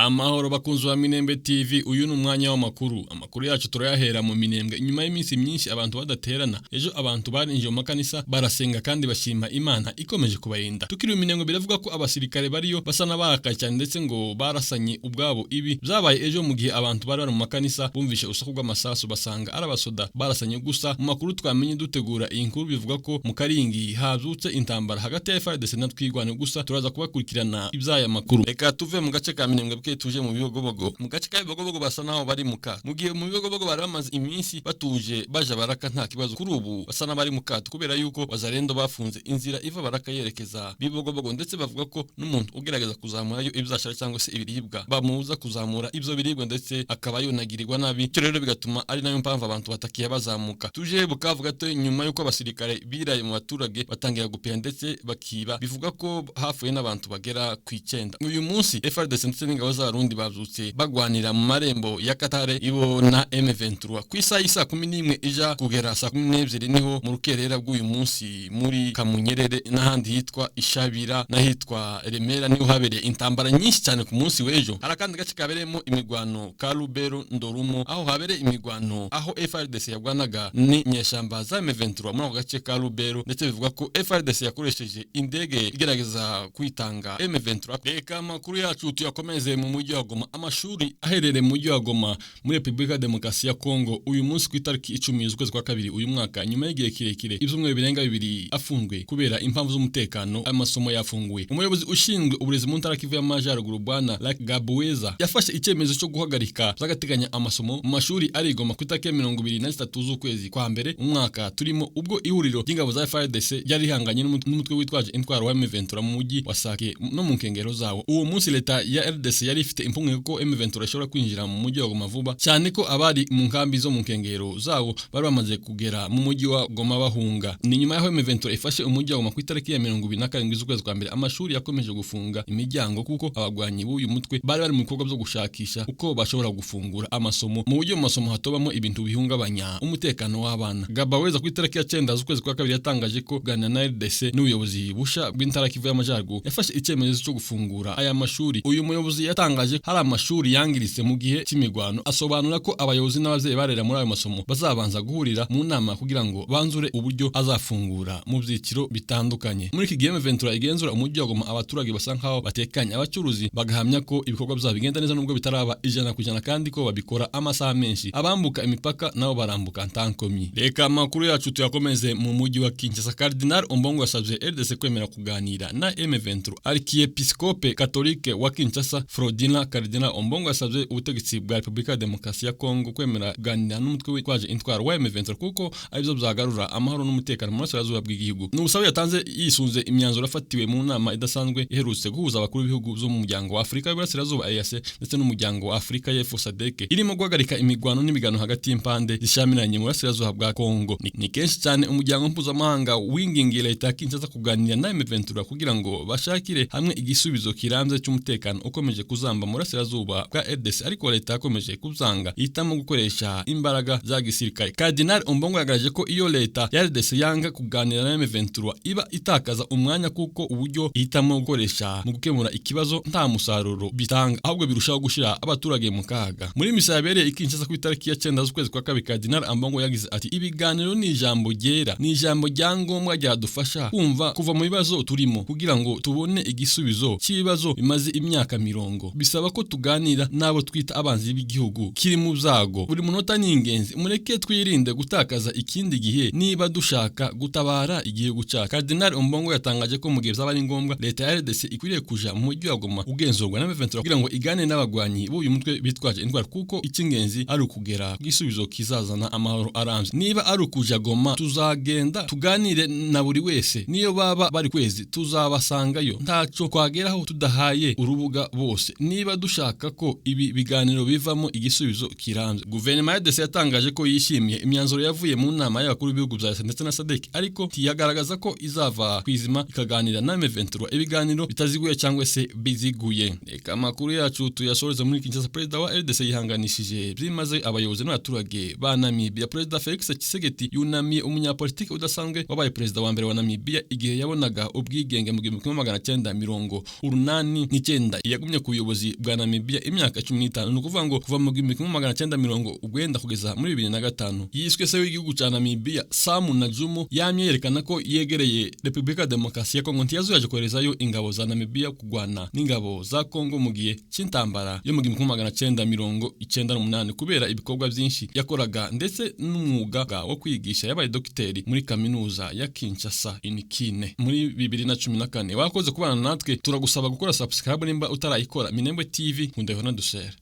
Amahoro bakunzi wa Minembwe TV, uyu ni umwanya w'amakuru. Amakuru yacu turayahera mu Minembwe. Inyuma y'iminsi myinshi abantu badaterana, ejo abantu barinjiye mu makanisa barasenga kandi bashima Imana ikomeje kubarinda. Tukiri mu Minembwe biravuga ko abasirikare bariyo basa n'abarakaye cyane ndetse ngo barasanye ubwabo. Ibi byabaye ejo mu gihe abantu bari mu makanisa bumvishe urusaku rw'amasasu basanga ari abasoda barasanye. Gusa mu makuru twamenye dutegura iyi nkuru bivuga ko mu Karingi hazutse intambara hagati ya FARDC na Twigwane. Gusa turaza kubakurikirana iby'aya makuru. Reka tuve mu gace ka Minembwe tuje mu bibogobogo. Mu gace ka bibogobogo basa naho bari muka. Mu gihe mu bibogobogo bari bamaze iminsi batuje baje baraka nta kibazo, kuri ubu basa n'abari mukato kubera yuko Wazalendo bafunze inzira iva baraka yerekeza bibogobogo, ndetse bavuga ko n'umuntu ugerageza kuzamurayo ibyashara cyangwa se ibiribwa bamuza kuzamura ibyo biribwa ndetse akaba yonagirirwa nabi. Cyo rero bigatuma ari nayo mpamvu abantu batakiye bazamuka. Tuje Bukavu gato nyuma yuko abasirikare biraye mu baturage batangira gupera ndetse bakiba, bivuga ko hafuye n'abantu bagera ku 9. Uyu munsi FARDC ndetse n'ingabo z'abarundi bavyutse bagwanira mu marembo ya Katare ibo na M23 ku isaha isa 11 ija kugera saa 12 niho mu rukerera bw'uyu munsi muri Kamunyerere n'ahandi hitwa Ishabira n'ahitwa Remera niho habereye intambara nyinshi cyane. Ku munsi w'ejo harakandi gace kaberemo imigwano ka Lubero Ndorumo, aho habereye imigwano aho FARDC yagwanaga ni nyeshamba za M23 muri ako gace ka Lubero, ndetse bivuga ko FARDC yakoresheje indege igerageza kwitanga M23. Reka amakuru yacu tuyakomeze mu mujyi wa Goma. Amashuri aherereye mu mujyi wa Goma muri Republika Demokarasi ya Kongo uyu munsi ku itariki 10 z'ukwezi kwa kabiri uyu mwaka, nyuma y'igihe kirekire ibyumweru birenga 2 afunzwe kubera impamvu z'umutekano, amasomo yafunguwe. Umuyobozi ushinzwe uburezi mu ntara Kivu y'Amajyaruguru Bwana Lac Gabuweza yafashe icyemezo cyo guhagarika zagateganya amasomo mu mashuri ari Goma ku itariki 23 z'ukwezi kwa mbere umwaka turimo, ubwo ihuriro ry'ingabo za FARDC yari ihanganye n'umutwe witwaje intwaro wa M23 mu mujyi wa Sake no mu nkengero zawo. Uwo munsi leta ya RDC yari ifite impungenge ko M23 ishobora kwinjira mu mujyi wa Goma vuba, cyane ko abari mu nkambi zo mu nkengero zawo bari bamaze kugera mu mujyi wa Goma bahunga. Ni nyuma yaho M23 ifashe umujyi wa Goma ku itariki ya 27 z'ukwezi kwa mbere, amashuri yakomeje gufunga imiryango kuko abagwanyi b'uyu mutwe bari mu bikorwa byo gushakisha uko bashobora gufungura amasomo mu buryo mu masomo hatobamo ibintu bihungabanya umutekano w'abana. Gabaweza ku itariki ya 9 z'ukwezi kwa kabiri yatangaje ko gana na RDC n'ubuyobozi busha bw'intara Kivu y'Amajyaruguru yafashe icyemezo cyo gufungura aya mashuri. Uyu muyobozi yatangaje hari amashuri yangiritse mu gihe cy'imigwano, asobanura ko abayobozi n'abavyeyi barera muri ayo masomo bazabanza guhurira mu nama kugira ngo banzure uburyo azafungura mu byiciro bitandukanye. Muri iki gihe M23 igenzura umujyi wa Goma, abaturage basa nkaho batekanye, abacuruzi bagahamya ko ibikorwa byabo bigenda neza nubwo bitaraba 100% kandi ko babikora amasaha menshi. Abambuka imipaka nabo barambuka ntankomi. Reka amakuru yacu tuyakomeze mu mujyi wa Kinshasa. Cardinal Ombongo yasabye RDC kwemera kuganira na M23. Archiepiscope Catholique wa Kinshasa Frodina Cardinal Ombongo yasabye ubutegetsi bwa Republika Demokarasi ya Kongo kwemera kuganira n'umutwe witwaje intwaro wa M23 kuko aribyo byagarura amahoro n'umutekano mu burasirazuba bw'igihugu. N'ubusabe yatanze yisunze imyanzuro afatiwe mu nama idasanzwe iherutse guhuza abakuru b'ibihugu zo mu muryango wa Afurika y'Iburasirazuba EAC ndetse n'umuryango wa Afurika y'Epfo SADC, irimo guhagarika imigwano n'imigano hagati y'impande zishamiranye mu burasirazuba bwa Kongo. Ni kenshi cyane umuryango mpuzamahanga wingingira leta ya Kinshasa kuganira na M23 kugira ngo bashakire hamwe igisubizo kirambye cy'umutekano ukomeje kuzamba mu burasirazuba bwa RDC, ariko leta yakomeje kuzanga ihitamo gukoresha imbaraga za gisirikare. Cardinal Ombongo yagaragaje ko iyo leta ya RDC yanga kuganira na M23 iba itakaza umwanya kuko uburyo ihitamo gukoresha mu gukemura ikibazo nta musaruro bitanga, ahubwo birushaho gushira abaturage mu kaga. Muri misa yabereye i Kinshasa ku itariki ya 9 z'ukwezi kwa kabiri, Cardinal Ombongo yagize ati ibiganiro ni ijambo ryera, ni ijambo ryangombwa ryadufasha kumva kuva mu bibazo turimo kugira ngo tubone igisubizo cy'ibibazo bimaze imyaka 70. Bisaba ko tuganira nabo twita abanzi b'igihugu kiri mu byago. Buri munota ni ingenzi, mureke twirinde gutakaza ikindi gihe niba dushaka gutabara igihugu cyacu. Cardinal Ombongo yatangaje ko mu gihe byaba ari ngombwa leta ya RDC ikwiriye kuja mu mujyi wa Goma ugenzurwa na M23 kugira ngo igane n'abagwanyi b'uyu mutwe bitwaje indwara, kuko icy'ingenzi ari ukugera ku gisubizo kizazana amahoro arambye. Niba ari ukuja Goma tuzagenda tuganire na buri wese, niyo baba bari kwezi tuzabasangayo, ntaco twageraho tudahaye urubuga bose. Niba dushaka ko ibi biganiro bivamo igisubizo kirambye. Guverinoma ya RDC yatangaje ko yishimiye imyanzuro yavuye mu nama y'abakuru b'ibihugu bya ndetse na SADC, ariko tiyagaragaza ko izava kwizima ikaganira na M23 ibiganiro bitaziguye cyangwa se biziguye. Reka amakuru yacu tuyasoreze muri Kinshasa. Perezida wa RDC yihanganishije byimaze abayobozi n'abaturage ba Namibia. Perezida Felix Tshisekedi yunamiye umunyapolitiki udasanzwe wabaye perezida wa mbere wa Namibia igihe yabonaga ubwigenge mu 1989 yagumye kuyobora buyobozi bwa Namibia imyaka 15 nukuvuga ngo kuva mu 1990 kugeza muri 2005. Yiswe se w'igihugu ca Namibia Sam Nujoma yamye yerekana ko yegereye Republika Demokarasi ya Kongo ntiyazuyaje koherezayo ingabo za Namibia kugwana n'ingabo za Kongo mu gihe c'intambara yo mu 1998 kubera ibikorwa byinshi yakoraga ndetse n'umwuga wo kwigisha yabaye dokiteri muri kaminuza ya Kinshasa Inikine. Muri 2014 wakoze kubana natwe, turagusaba gukora subscribe nimba utarayikora. Minembwe TV, nkunda Yohana Dusera.